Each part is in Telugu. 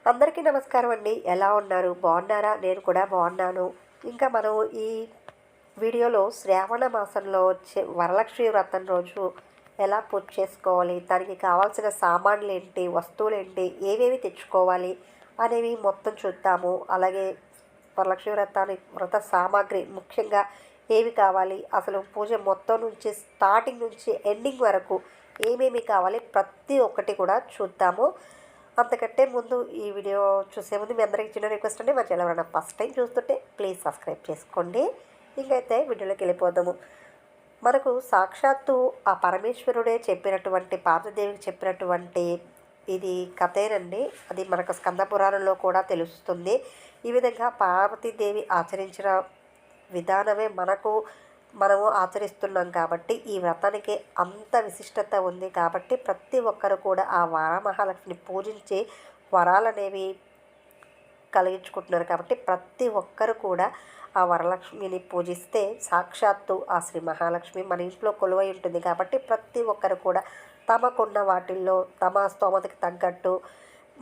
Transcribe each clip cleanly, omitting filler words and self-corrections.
అందరికీ నమస్కారం అండి. ఎలా ఉన్నారు? బాగున్నారా? నేను కూడా బాగున్నాను. ఇంకా మనం ఈ వీడియోలో శ్రావణ మాసంలో వచ్చే వరలక్ష్మి వ్రతం రోజు ఎలా పూజ చేసుకోవాలి, దానికి కావాల్సిన సామాన్లు ఏంటి, వస్తువులు ఏంటి, ఏవేవి తెచ్చుకోవాలి అనేవి మొత్తం చూద్దాము. అలాగే వరలక్ష్మి వ్రత సామాగ్రి ముఖ్యంగా ఏవి కావాలి, అసలు పూజ మొత్తం నుంచి స్టార్టింగ్ నుంచి ఎండింగ్ వరకు ఏమేమి కావాలి ప్రతి ఒక్కటి కూడా చూద్దాము. అంతకంటే ముందు ఈ వీడియో చూసే ముందు మీ అందరికీ చిన్న రిక్వెస్ట్ అండి, మరి ఎవరైనా ఫస్ట్ టైం చూస్తుంటే ప్లీజ్ సబ్స్క్రైబ్ చేసుకోండి. ఇంకైతే వీడియోలోకి వెళ్ళిపోదాము. మనకు సాక్షాత్తు ఆ పరమేశ్వరుడే చెప్పినటువంటి పార్వతీదేవికి చెప్పినటువంటి ఇది కథేనండి. అది మనకు స్కంద పురాణంలో కూడా తెలుస్తుంది. ఈ విధంగా పార్వతీదేవి ఆచరించిన విధానమే మనము ఆచరిస్తున్నాం కాబట్టి ఈ వ్రతానికి అంత విశిష్టత ఉంది. కాబట్టి ప్రతి ఒక్కరు కూడా ఆ వరమహాలక్ష్మిని పూజించి వరాలనేవి కలిగించుకుంటున్నారు. కాబట్టి ప్రతి ఒక్కరు కూడా ఆ వరలక్ష్మిని పూజిస్తే సాక్షాత్తు ఆ శ్రీ మహాలక్ష్మి మన ఇంట్లో కొలువై ఉంటుంది. కాబట్టి ప్రతి ఒక్కరు కూడా తమకున్న వాటిల్లో తమ స్తోమతకి తగ్గట్టు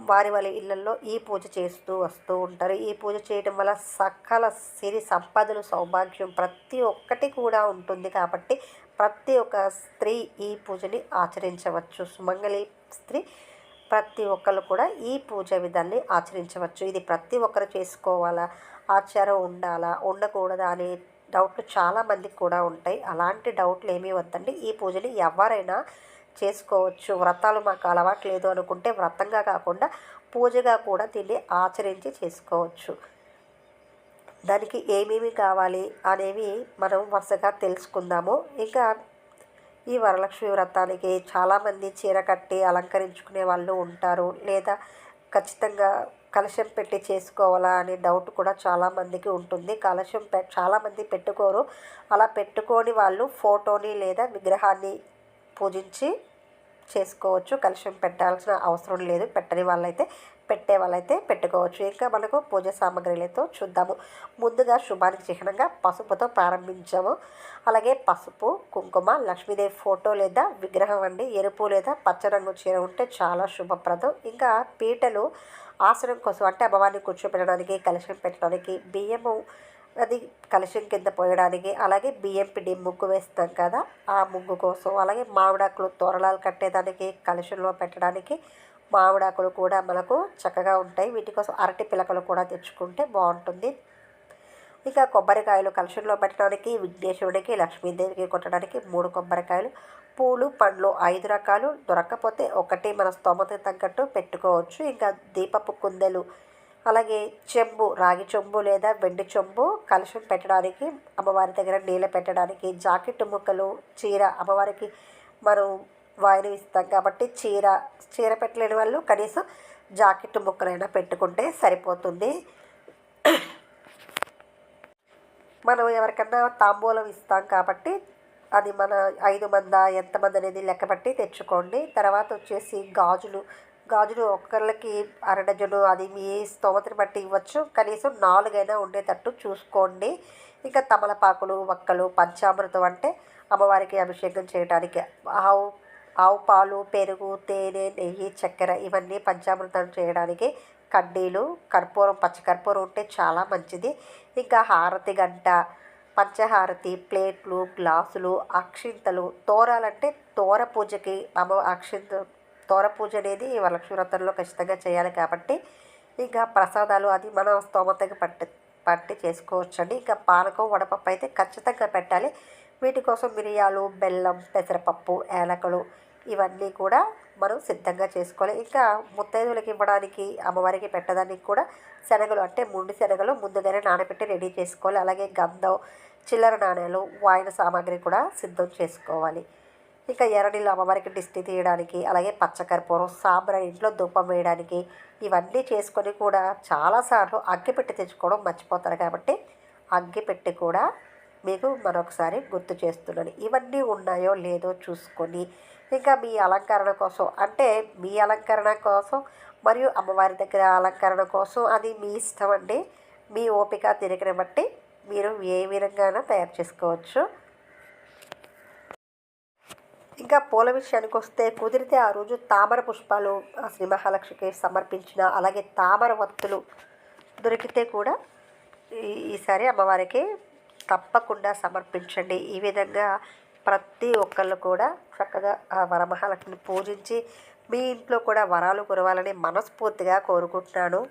వారి ఇళ్లలో ఈ పూజ చేస్తూ వస్తూ ఉంటారు. ఈ పూజ చేయడం వల్ల సకల సిరి సంపదలు, సౌభాగ్యం ప్రతి ఒక్కటి కూడా ఉంటుంది. కాబట్టి ప్రతి ఒక్క స్త్రీ ఈ పూజని ఆచరించవచ్చు. సుమంగళి స్త్రీ ప్రతి ఒక్కరు కూడా ఈ పూజ విధాన్ని ఆచరించవచ్చు. ఇది ప్రతి ఒక్కరు చేసుకోవాలా, ఆచారం ఉండాలా, ఉండకూడదా అనే డౌట్లు చాలామందికి కూడా ఉంటాయి. అలాంటి డౌట్లు ఏమీ వద్దండి. ఈ పూజని ఎవరైనా చేసుకోవచ్చు. వ్రతాలు మాకు అలవాటు లేదు అనుకుంటే వ్రతంగా కాకుండా పూజగా కూడా దీన్ని ఆచరించి చేసుకోవచ్చు. దానికి ఏమేమి కావాలి అనేవి మనం వరుసగా తెలుసుకుందాము. ఇంకా ఈ వరలక్ష్మి వ్రతానికి చాలామంది చీర కట్టి అలంకరించుకునే వాళ్ళు ఉంటారు, లేదా ఖచ్చితంగా కలశం పెట్టి చేసుకోవాలా అనే డౌట్ కూడా చాలామందికి ఉంటుంది. కలశం చాలామంది పెట్టుకోరు. అలా పెట్టుకొని వాళ్ళు ఫోటోని లేదా విగ్రహాన్ని పూజించి చేసుకోవచ్చు. కలశం పెట్టాల్సిన అవసరం లేదు. పెట్టని వాళ్ళైతే పెట్టే వాళ్ళైతే పెట్టుకోవచ్చు. ఇంకా మనకు పూజ సామాగ్రిలతో చూద్దాము. ముందుగా శుభానికి చిహ్నంగా పసుపుతో ప్రారంభించాము. అలాగే పసుపు, కుంకుమ, లక్ష్మీదేవి ఫోటో లేదా విగ్రహం అండి. ఎరుపు లేదా పచ్చ రంగు చీర ఉంటే చాలా శుభప్రదం. ఇంకా పీటలు ఆసనం కోసం అంటే అమ్మవారిని కూర్చోపెట్టడానికి, కలశం పెట్టడానికి, బియ్యము అది కలశం కింద పోయడానికి, అలాగే బియ్యం పిండి ముగ్గు వేస్తాం కదా ఆ ముగ్గు కోసం, అలాగే మామిడాకులు తోరణాలు కట్టేదానికి, కలశంలో పెట్టడానికి మామిడాకులు కూడా మనకు చక్కగా ఉంటాయి. వీటి కోసం అరటి పిలకలు కూడా తెచ్చుకుంటే బాగుంటుంది. ఇంకా కొబ్బరికాయలు కలశంలో పెట్టడానికి, విఘ్నేశ్వరుడికి, లక్ష్మీదేవికి కొట్టడానికి 3 కొబ్బరికాయలు, పూలు, పండ్లు 5 రకాలు, దొరక్కపోతే ఒకటి మన స్తోమతకు తగ్గట్టు పెట్టుకోవచ్చు. ఇంకా దీపపు కుందెలు, అలాగే చెంబు, రాగి చెంబు లేదా వెండి చెంబు కలశం పెట్టడానికి, అమ్మవారి దగ్గర నీళ్ళు పెట్టడానికి, జాకెట్ ముక్కలు, చీర అమ్మవారికి మనం వాయినం ఇస్తాం కాబట్టి చీర పెట్టలేని వాళ్ళు కనీసం జాకెట్ ముక్కలైనా పెట్టుకుంటే సరిపోతుంది. మనం ఎవరికన్నా తాంబూలం ఇస్తాం కాబట్టి అది మన 5 మందా ఎంతమంది అనేది లెక్కపట్టి తెచ్చుకోండి. తర్వాత వచ్చేసి గాజులు ఒక్కళ్ళకి అర డజను, అది మీ స్తోమతని బట్టి ఇవ్వచ్చు. కనీసం 4 అయినా ఉండేటట్టు చూసుకోండి. ఇంకా తమలపాకులు, వక్కలు, పంచామృతం అంటే అమ్మవారికి అభిషేకం చేయడానికి ఆవు పాలు, పెరుగు, తేనె, నెయ్యి, చక్కెర ఇవన్నీ పంచామృతం చేయడానికి, కడ్డీలు, కర్పూరం, పచ్చకర్పూరం ఉంటే చాలా మంచిది. ఇంకా హారతి గంట, పంచహారతి, ప్లేట్లు, గ్లాసులు, అక్షింతలు, తోరాలంటే తోర పూజకి తోర పూజ అనేది వరలక్ష్మి వ్రతంలో ఖచ్చితంగా చేయాలి. కాబట్టి ఇంకా ప్రసాదాలు అది మన స్తోమతకి పట్టి చేసుకోవచ్చండి. ఇంకా పానకం, వడపప్పు అయితే ఖచ్చితంగా పెట్టాలి. వీటి కోసం మిరియాలు, బెల్లం, పెసరపప్పు, ఏలకలు ఇవన్నీ కూడా మనం సిద్ధంగా చేసుకోవాలి. ఇంకా ముత్తైదువులకి ఇవ్వడానికి, అమ్మవారికి పెట్టడానికి కూడా శనగలు అంటే ముండి శనగలు ముందుగానే నానబెట్టి రెడీ చేసుకోవాలి. అలాగే గంధం, చిల్లర నాణేలు, వాయిన సామాగ్రి కూడా సిద్ధం చేసుకోవాలి. ఇంకా ఎర్రనీళ్ళు అమ్మవారికి దిష్టి తీయడానికి, అలాగే పచ్చకర్పూరం, సాంబ్రాణి ఇంట్లో ధూపం వేయడానికి ఇవన్నీ చేసుకొని కూడా చాలాసార్లు అగ్గిపెట్టి తెచ్చుకోవడం మర్చిపోతారు. కాబట్టి అగ్గిపెట్టి కూడా మీకు మరొకసారి గుర్తు చేస్తున్నాను. ఇవన్నీ ఉన్నాయో లేదో చూసుకొని ఇంకా మీ అలంకరణ కోసం అంటే మీ అలంకరణ కోసం మరియు అమ్మవారి దగ్గర అలంకరణ కోసం అది మీ ఇష్టం అండి. మీ ఓపిక తిరిగిన బట్టి మీరు ఏ విధంగా తయారు చేసుకోవచ్చు. ఇంకా పూల విషయానికి వస్తే కుదిరితే ఆ రోజు తామర పుష్పాలు ఆ శ్రీ మహాలక్ష్మికి సమర్పించిన, అలాగే తామర వత్తులు దొరికితే కూడా ఈసారి అమ్మవారికి తప్పకుండా సమర్పించండి. ఈ విధంగా ప్రతి ఒక్కళ్ళు కూడా చక్కగా ఆ వరమహాలక్ష్మిని పూజించి మీ ఇంట్లో కూడా వరాలు కురవాలని మనస్ఫూర్తిగా కోరుకుంటున్నాను.